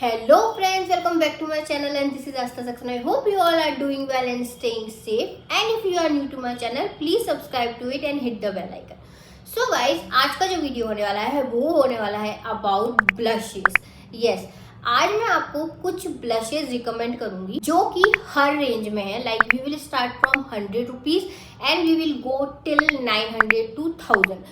Hello friends, welcome back to my channel and this is Asta Saxena. I hope you all are doing well and staying safe. And if you are new to my channel, please subscribe to it and hit the bell icon. So guys, आज का जो video होने वाला है वो होने वाला है about blushes. Yes, आज मैं आपको कुछ ब्लशेज रिकमेंड करूंगी जो कि हर रेंज में है. Like we will start from 100 rupees and we will go till 900 to 1000.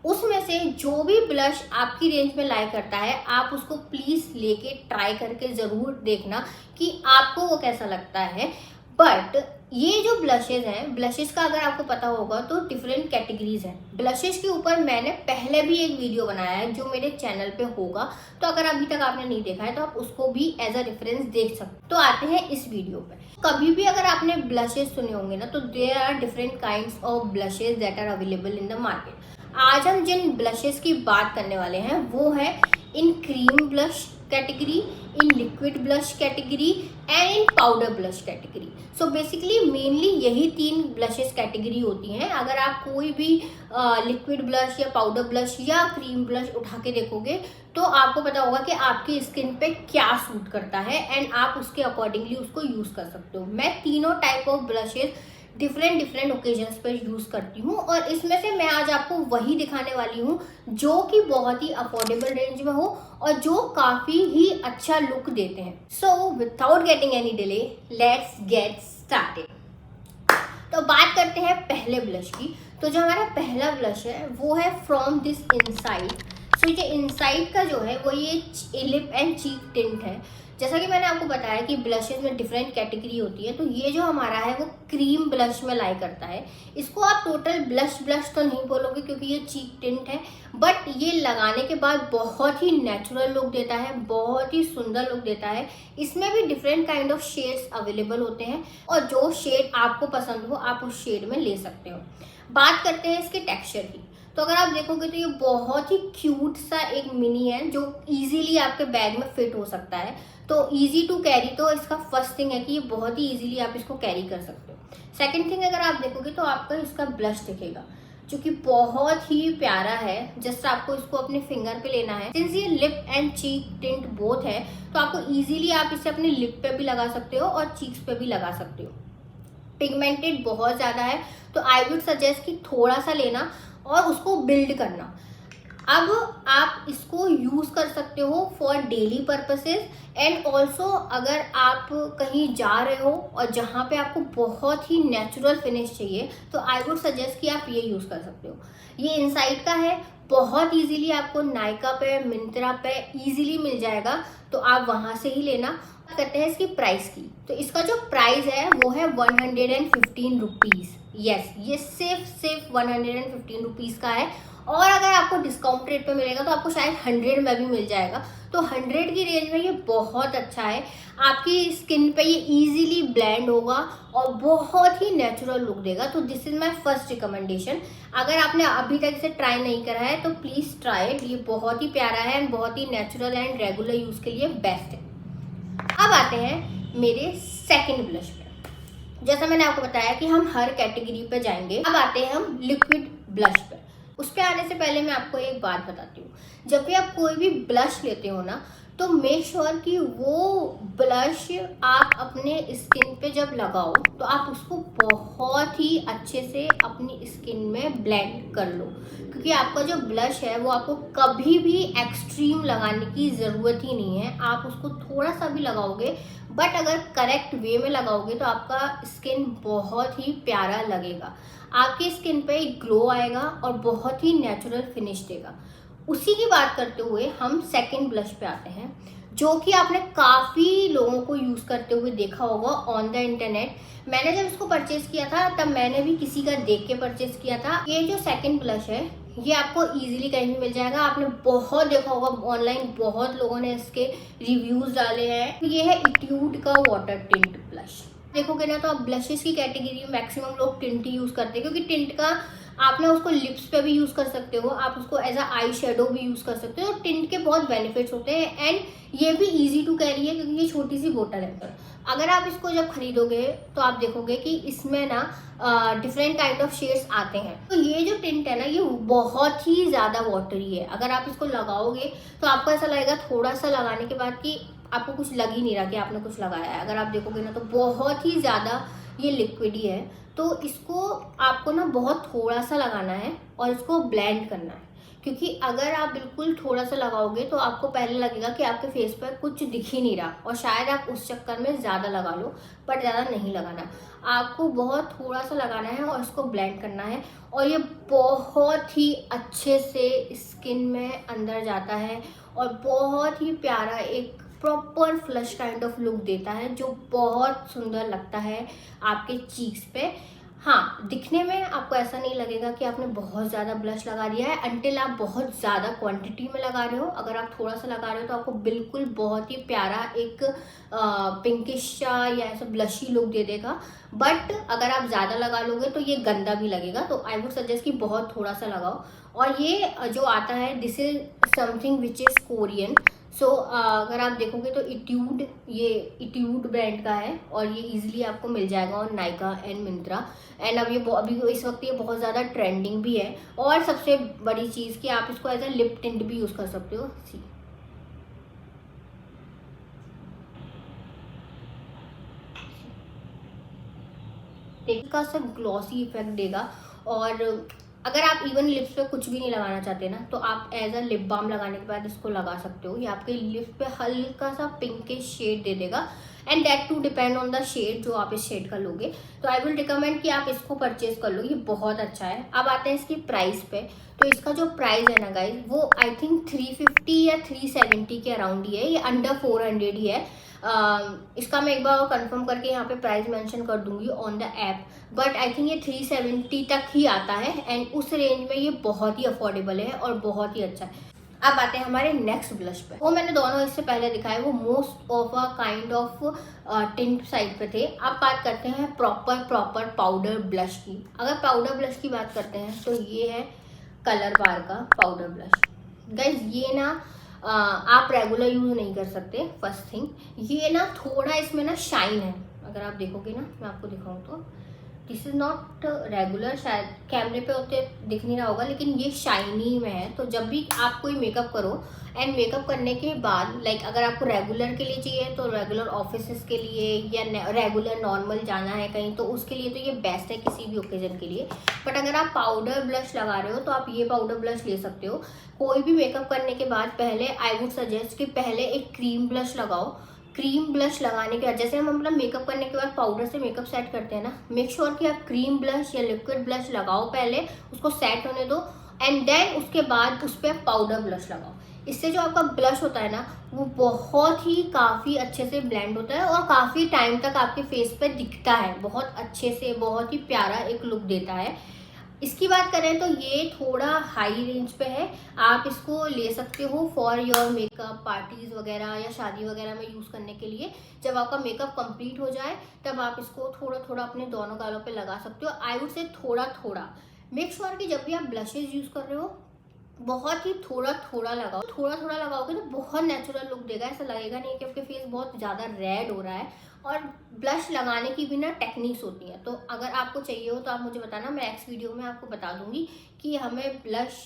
उसमें से जो भी ब्लश आपकी रेंज में लाई करता है आप उसको प्लीज लेके ट्राई करके जरूर देखना कि आपको वो कैसा लगता है. बट ये जो ब्लशेज हैं, ब्लशेज का अगर आपको पता होगा तो डिफरेंट कैटेगरीज हैं. ब्लशेज के ऊपर मैंने पहले भी एक वीडियो बनाया है जो मेरे चैनल पे होगा, तो अगर अभी तक आपने नहीं देखा है तो आप उसको भी एज अ रेफरेंस देख सकते. तो आते हैं इस वीडियो पे. कभी भी अगर आपने ब्लशेज सुने होंगे ना तो there are different kinds of blushes that are available in the market. आज हम जिन ब्लशेस की बात करने वाले हैं वो है in cream blush category, in liquid blush category and in powder blush category. So basically mainly यही तीन ब्लशेस कैटेगरी होती हैं. अगर आप कोई भी लिक्विड ब्लश या पाउडर ब्लश या क्रीम ब्लश उठा के देखोगे तो आपको पता होगा कि आपकी स्किन पे क्या सूट करता है एंड आप उसके अकॉर्डिंगली उसको यूज़ कर सकते हो. मैं तीनों type of blushes different occasions पर यूज़ करती हूँ और इसमें से मैं आज आपको वही दिखाने वाली हूँ जो कि बहुत ही अफोर्डेबल रेंज में हो और जो काफ़ी ही अच्छा लुक देते हैं. So without getting any delay let's get started. तो बात करते हैं पहले ब्लश की. तो जो हमारा पहला ब्लश है वो है फ्रॉम दिस इनसाइड. सो ये इनसाइड का जो है वो ये लिप एंड चीक टिंट है. जैसा कि मैंने आपको बताया कि ब्लशेज में डिफरेंट कैटेगरी होती है, तो ये जो हमारा है वो क्रीम ब्लश में लाई करता है. इसको आप टोटल ब्लश तो नहीं बोलोगे क्योंकि ये चीक टिंट है, बट ये लगाने के बाद बहुत ही नेचुरल लुक देता है, बहुत ही सुंदर लुक देता है. इसमें भी different kind of shades available होते हैं और जो शेड आपको पसंद हो आप उस शेड में ले सकते हो. बात करते हैं इसके टेक्सचर की. तो अगर आप देखोगे तो ये बहुत ही क्यूट सा एक मिनी है जो इजीली आपके बैग में फिट हो सकता है. तो इजी टू कैरी, तो इसका फर्स्ट थिंग है कि ये बहुत ही इजीली आप इसको कैरी कर सकते हो. सेकंड थिंग अगर आप देखोगे तो आपका इसका ब्लश दिखेगा जो कि बहुत ही प्यारा है. जस्ट आपको इसको अपने फिंगर पे लेना है. सिंस ये lip and cheek tint both है तो आपको इजीली आप इसे अपने लिप पे भी लगा सकते हो और चीक्स पे भी लगा सकते हो. पिगमेंटेड बहुत ज़्यादा है तो आई वुड सजेस्ट कि थोड़ा सा लेना और उसको बिल्ड करना. अब आप इसको यूज़ कर सकते हो for daily purposes and also अगर आप कहीं जा रहे हो और जहाँ पे आपको बहुत ही नेचुरल फिनिश चाहिए तो आई वुड सजेस्ट कि आप ये यूज़ कर सकते हो. ये इनसाइड का है, बहुत इजीली आपको नायका पे, मिंत्रा पे इजीली मिल जाएगा, तो आप वहाँ से ही लेना. करते हैं इसकी प्राइस की. तो इसका जो प्राइस है वो है 115 रुपीज़. यस, ये सिर्फ 115 रुपीज़ का है और अगर आपको डिस्काउंट रेट पे मिलेगा तो आपको शायद 100 में भी मिल जाएगा. तो 100 की रेंज में ये बहुत अच्छा है. आपकी स्किन पे ये इजीली ब्लेंड होगा और बहुत ही नेचुरल लुक देगा. तो this is my first recommendation. अगर आपने अभी तक इसे ट्राई नहीं करा है तो प्लीज़ ट्राई इट. ये बहुत ही प्यारा है एंड बहुत ही नेचुरल एंड रेगुलर यूज़ के लिए बेस्ट है. अब आते हैं मेरे सेकेंड ब्लश पे. जैसा मैंने आपको बताया कि हम हर कैटेगरी पे जाएंगे. अब आते हैं हम लिक्विड ब्लश पे. उस पर आने से पहले मैं आपको एक बात बताती हूँ. जब भी आप कोई भी ब्लश लेते हो ना तो मेक श्योर कि वो ब्लश आप अपने स्किन पे जब लगाओ तो आप उसको बहुत ही अच्छे से अपनी स्किन में ब्लेंड कर लो, क्योंकि आपका जो ब्लश है वो आपको कभी भी एक्सट्रीम लगाने की ज़रूरत ही नहीं है. आप उसको थोड़ा सा भी लगाओगे बट अगर करेक्ट वे में लगाओगे तो आपका स्किन बहुत ही प्यारा लगेगा. आपकी स्किन पे एक ग्लो आएगा और बहुत ही नेचुरल फिनिश देगा. उसी की बात करते हुए हम सेकंड ब्लश पे आते हैं जो कि आपने काफ़ी लोगों को यूज़ करते हुए देखा होगा ऑन द इंटरनेट. मैंने जब इसको परचेज़ किया था तब मैंने भी किसी का देख के परचेज़ किया था. ये जो सेकंड ब्लश है ये आपको इजीली कहीं भी मिल जाएगा. आपने बहुत देखा होगा ऑनलाइन, बहुत लोगों ने इसके रिव्यूज़ डाले हैं. ये है इट्यूड का वाटर टिंट ब्लश. देखोगे ना तो आप ब्लशेस की कैटेगरी में मैक्सिमम लोग टिंट ही यूज़ करते हैं क्योंकि टिंट का आप ना उसको लिप्स पे भी यूज़ कर सकते हो, आप उसको एज अ आई शेडो भी यूज़ कर सकते हो. तो टिंट के बहुत बेनिफिट्स होते हैं एंड ये भी इजी टू कैरी है क्योंकि ये छोटी सी बोतल है. अगर आप इसको जब खरीदोगे तो आप देखोगे कि इसमें ना डिफरेंट काइंड ऑफ शेड्स आते हैं. तो ये जो टिंट है ना ये बहुत ही ज़्यादा वाटरी है. अगर आप इसको लगाओगे तो आपको ऐसा लगेगा थोड़ा सा लगाने के बाद कि आपको कुछ लग ही नहीं रहा कि आपने कुछ लगाया है। अगर आप देखोगे ना तो बहुत ही ज़्यादा ये लिक्विड ही है। तो इसको आपको ना बहुत थोड़ा सा लगाना है और इसको ब्लेंड करना है, क्योंकि अगर आप बिल्कुल थोड़ा सा लगाओगे तो आपको पहले लगेगा कि आपके फेस पर कुछ दिख ही नहीं रहा, और शायद आप उस चक्कर में ज़्यादा लगा लो, पर ज़्यादा नहीं लगाना। आपको बहुत थोड़ा सा लगाना है और इसको ब्लेंड करना है, और ये बहुत ही अच्छे से स्किन में अंदर जाता है और बहुत ही प्यारा एक proper flush kind of look देता है, जो बहुत सुंदर लगता है आपके चीक्स पे। हाँ, दिखने में आपको ऐसा नहीं लगेगा कि आपने बहुत ज़्यादा ब्लश लगा दिया है, अंटिल आप बहुत ज़्यादा क्वांटिटी में लगा रहे हो। अगर आप थोड़ा सा लगा रहे हो तो आपको बिल्कुल बहुत ही प्यारा एक पिंकिश सा या ऐसा ब्लशी लुक दे देगा। बट अगर आप ज़्यादा लगा लोगे तो ये गंदा भी लगेगा, तो आई वुड सजेस्ट कि बहुत थोड़ा सा लगाओ। और ये जो आता है, this is something which is Korean. So अगर आप देखोगे तो ये इट्यूड ब्रांड का है, और ये इजीली आपको मिल जाएगा और नायका एंड मिंत्रा। एंड अब ये अभी इस वक्त ये बहुत ज़्यादा ट्रेंडिंग भी है। और सबसे बड़ी चीज़ कि आप इसको एज अ लिप टिंट भी यूज़ कर सकते हो। सी, का सब ग्लॉसी इफेक्ट देगा। और अगर आप इवन लिप्स पे कुछ भी नहीं लगाना चाहते ना, तो आप एज अ लिप बाम लगाने के बाद इसको लगा सकते हो। ये आपके लिप्स पे हल्का सा पिंकिश शेड दे देगा, and that too depend on the shade जो आप इस शेड का लोगे। तो आई विल रिकमेंड कि आप इसको परचेज कर लो, ये बहुत अच्छा है। अब आते हैं इसकी प्राइस पे। तो इसका जो प्राइस है ना गाइज, वो आई थिंक 350 या 370 के अराउंड ही है, ये अंडर 400 ही है। इसका मैं एक बार कंफर्म करके यहाँ पे प्राइस मेंशन कर दूंगी on the app, but I think ये 370 तक ही आता है, एंड उस रेंज में ये बहुत ही अफोर्डेबल है और बहुत ही अच्छा है। अब आते हैं हमारे नेक्स्ट ब्लश पे। वो मैंने दोनों इससे पहले दिखाए, वो most of a kind of tint side पे थे। अब बात करते हैं प्रॉपर पाउडर ब्लश की। अगर पाउडर ब्लश की बात करते हैं तो ये है कलर बार का पाउडर ब्लश। गाइज ये ना आप रेगुलर यूज नहीं कर सकते। फर्स्ट थिंग, ये ना थोड़ा इसमें ना शाइन है। अगर आप देखोगे ना, मैं आपको दिखाऊं तो दिस इज नॉट रेगुलर, शायद कैमरे पे होते दिख नहीं रहा होगा, लेकिन ये शाइनी में है। तो जब भी आप कोई मेकअप करो, एंड मेकअप करने के बाद लाइक अगर आपको रेगुलर के लिए चाहिए तो रेगुलर ऑफिस के लिए, या रेगुलर नॉर्मल जाना है कहीं, तो उसके लिए तो ये बेस्ट है किसी भी ओकेजन के लिए। बट अगर आप पाउडर ब्लश लगा रहे हो तो आप ये पाउडर ब्लश ले सकते हो। कोई भी मेकअप करने के बाद पहले आई वुड सजेस्ट कि पहले एक क्रीम ब्लश लगाओ। क्रीम ब्लश लगाने के बाद, जैसे हम अपना मेकअप करने के बाद पाउडर से मेकअप सेट करते हैं ना, मेक श्योर कि आप क्रीम ब्लश या लिक्विड ब्लश लगाओ, पहले उसको सेट होने दो, एंड देन उसके बाद उस पर पाउडर ब्लश लगाओ। इससे जो आपका ब्लश होता है ना, वो बहुत ही काफ़ी अच्छे से ब्लेंड होता है और काफ़ी टाइम तक आपके फेस पे दिखता है, बहुत अच्छे से, बहुत ही प्यारा एक लुक देता है। इसकी बात करें तो ये थोड़ा हाई रेंज पे है। आप इसको ले सकते हो फॉर योर मेकअप पार्टीज वगैरह या शादी वगैरह में यूज़ करने के लिए। जब आपका मेकअप कंप्लीट हो जाए तब आप इसको थोड़ा थोड़ा अपने दोनों गालों पे लगा सकते हो। आई वुड से थोड़ा थोड़ा। मेक श्योर कि जब भी आप ब्लशेज यूज़ कर रहे हो बहुत ही थोड़ा थोड़ा लगाओ। थोड़ा थोड़ा लगाओगे तो बहुत नेचुरल लुक देगा, ऐसा लगेगा नहीं कि आपके फेस बहुत ज़्यादा रेड हो रहा है। और ब्लश लगाने की भी ना टेक्निक्स होती हैं, तो अगर आपको चाहिए हो तो आप मुझे बताना, मैं नेक्स्ट वीडियो में आपको बता दूंगी कि हमें ब्लश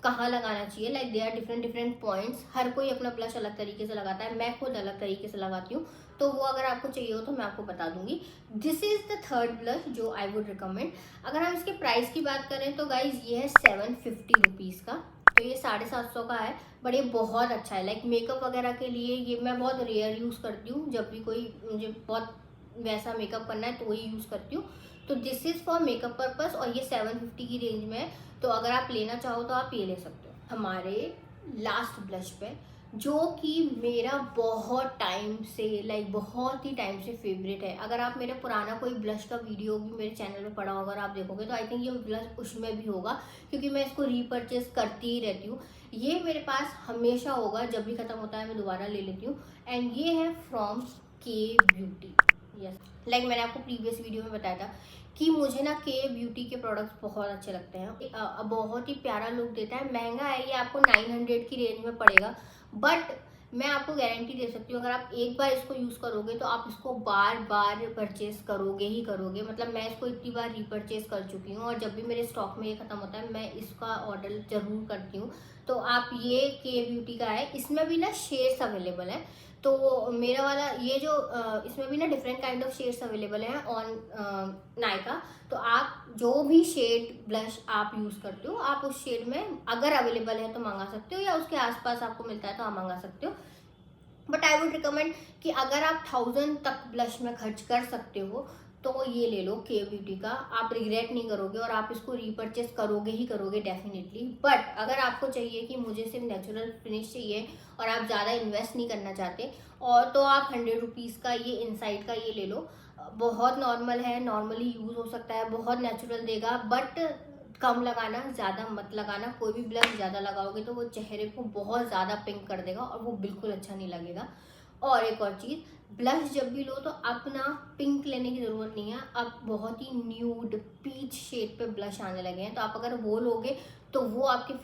कहाँ लगाना चाहिए। Like they are different points. हर कोई अपना ब्लश अलग तरीके से लगाता है, मैं खुद अलग तरीके से लगाती हूँ, तो वो अगर आपको चाहिए हो तो मैं आपको बता दूंगी। This is the third blush जो आई वुड रिकमेंड। अगर हम इसके प्राइस की बात करें तो गाइज ये है 750 रुपीज़ का, तो ये 750 का है, बट ये बहुत अच्छा है। लाइक मेकअप वगैरह के लिए ये मैं बहुत रेयर यूज़ करती हूँ, जब भी कोई मुझे बहुत वैसा मेकअप करना है तो वही यूज़ करती हूँ। तो this is for makeup purpose, और ये 750 की रेंज में है, तो अगर आप लेना चाहो तो आप ये ले सकते हो। हमारे लास्ट ब्लश पे, जो कि मेरा बहुत टाइम से, लाइक बहुत ही टाइम से फेवरेट है। अगर आप मेरा पुराना कोई ब्लश का वीडियो भी मेरे चैनल में पड़ा होगा और आप देखोगे तो आई थिंक ये ब्लश उसमें भी होगा, क्योंकि मैं इसको रीपरचेज करती ही रहती हूँ। ये मेरे पास हमेशा होगा, जब भी खत्म होता है मैं दोबारा ले लेती हूँ, एंड ये है फ्रॉम के ब्यूटी। यस, लाइक मैंने आपको प्रीवियस वीडियो में बताया था कि मुझे ना के ब्यूटी के प्रोडक्ट्स बहुत अच्छे लगते हैं। बहुत ही प्यारा लुक देता है। महंगा है, ये आपको 900 की रेंज में पड़ेगा, बट मैं आपको गारंटी दे सकती हूँ अगर आप एक बार इसको यूज़ करोगे तो आप इसको बार बार परचेज करोगे ही करोगे। मतलब मैं इसको इतनी बार रीपरचेज कर चुकी हूँ, और जब भी मेरे स्टॉक में ये ख़त्म होता है मैं इसका ऑर्डर ज़रूर करती हूँ। तो आप ये के ब्यूटी का है, इसमें भी ना शेड्स अवेलेबल है। तो मेरा वाला ये जो इसमें भी ना different kind of shades available हैं ऑन नायका। तो आप जो भी शेड ब्लश आप यूज़ करते हो आप उस शेड में अगर अवेलेबल है तो मंगा सकते हो, या उसके आसपास आपको मिलता है तो आप मंगा सकते हो। बट आई वुड रिकमेंड कि अगर आप 1000 तक ब्लश में खर्च कर सकते हो तो ये ले लो के ब्यूटी का, आप रिग्रेट नहीं करोगे और आप इसको रीपरचेस करोगे ही करोगे डेफिनेटली। बट अगर आपको चाहिए कि मुझे सिर्फ नेचुरल फिनिश चाहिए और आप ज़्यादा इन्वेस्ट नहीं करना चाहते, और तो आप 100 रुपीज़ का ये इनसाइड का ये ले लो। बहुत नॉर्मल है, नॉर्मली यूज़ हो सकता है, बहुत नेचुरल देगा, बट कम लगाना, ज़्यादा मत लगाना। कोई भी ब्लश ज़्यादा लगाओगे तो वो चेहरे को बहुत ज़्यादा पिंक कर देगा और वो बिल्कुल अच्छा नहीं लगेगा। और एक और चीज़, ब्लश जब भी लो तो अपना पिंक लेने की ज़रूरत नहीं है। अब बहुत ही न्यूड पीच शेड पे ब्लश आने लगे हैं, तो आप अगर वो लोगे तो वो आपके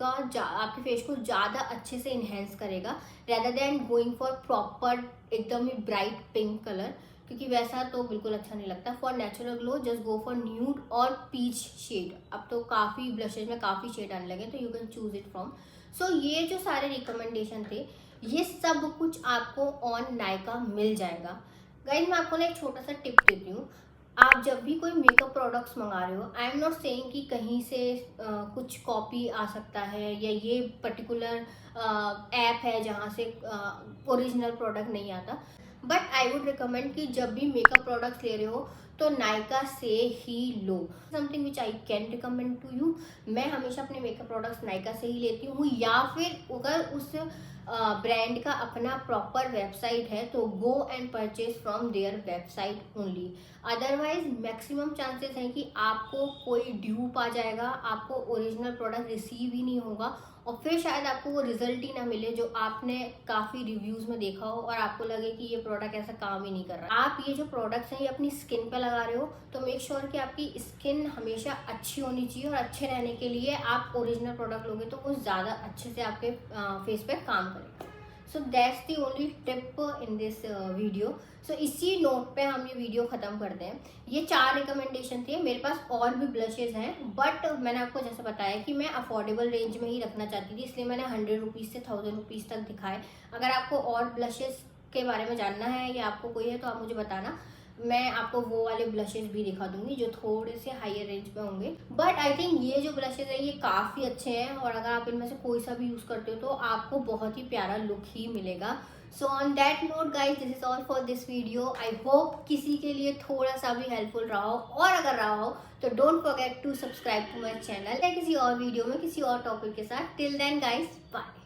आपके फेस को ज़्यादा अच्छे से इन्हेंस करेगा, rather than going for proper एकदम ही ब्राइट पिंक कलर, क्योंकि वैसा तो बिल्कुल अच्छा नहीं लगता। For natural glow just go for nude और पीच शेड। अब तो काफ़ी ब्लशेज में काफ़ी शेड आने लगे, तो you can choose it from. So ये जो सारे रिकमेंडेशन थे ये सब कुछ आपको ऑन नायका मिल जाएगा। गाइस मैं आपको ना एक छोटा सा टिप देती हूँ, आप जब भी कोई मेकअप प्रोडक्ट्स मंगा रहे हो, आई एम नॉट सेइंग कि कहीं से कुछ कॉपी आ सकता है या ये पर्टिकुलर ऐप है जहाँ से ओरिजिनल प्रोडक्ट नहीं आता। बट आई वुड रिकमेंड कि जब भी मेकअप प्रोडक्ट्स ले रहे हो तो नायका से ही लो। Something which I can recommend to you, मैं हमेशा अपने मेकअप प्रोडक्ट्स नायका से ही लेती हूँ, या फिर अगर उस ब्रांड का अपना प्रॉपर वेबसाइट है तो go and purchase from their website only. Otherwise maximum chances हैं कि आपको कोई ड्यूप आ जाएगा, आपको ओरिजिनल प्रोडक्ट रिसीव ही नहीं होगा और फिर शायद आपको वो रिजल्ट ही ना मिले जो आपने काफ़ी रिव्यूज़ में देखा हो और आपको लगे कि ये प्रोडक्ट ऐसा काम ही नहीं कर रहा। आप ये जो प्रोडक्ट्स हैं ये अपनी स्किन पे लगा रहे हो तो मेक श्योर कि आपकी स्किन हमेशा अच्छी होनी चाहिए, और अच्छे रहने के लिए आप ओरिजिनल प्रोडक्ट लोगे तो वो ज़्यादा अच्छे से आपके फेस पे काम करेगा। So that's the only tip in this video. So इसी नोट पे हम ये वीडियो ख़त्म करते हैं। ये 4 रिकमेंडेशन थे, मेरे पास और भी ब्लशेज़ हैं बट मैंने आपको जैसे बताया कि मैं अफोर्डेबल रेंज में ही रखना चाहती थी, इसलिए मैंने 100 रुपीज़ से 1000 रुपीज़ तक दिखाए। अगर आपको और ब्लशेज़ के बारे में जानना है या आपको कोई है तो आप मुझे बताना, मैं आपको वो वाले ब्लशेस भी दिखा दूंगी जो थोड़े से हायर रेंज पे होंगे। बट आई थिंक ये जो ब्लशेस है ये काफ़ी अच्छे हैं और अगर आप इनमें से कोई सा भी यूज़ करते हो तो आपको बहुत ही प्यारा लुक ही मिलेगा। So on that note guys this is all for this video. I hope किसी के लिए थोड़ा सा भी हेल्पफुल रहा हो, और अगर रहा हो तो don't forget to subscribe to my channel किसी और वीडियो में किसी और टॉपिक के साथ। Till then guys bye.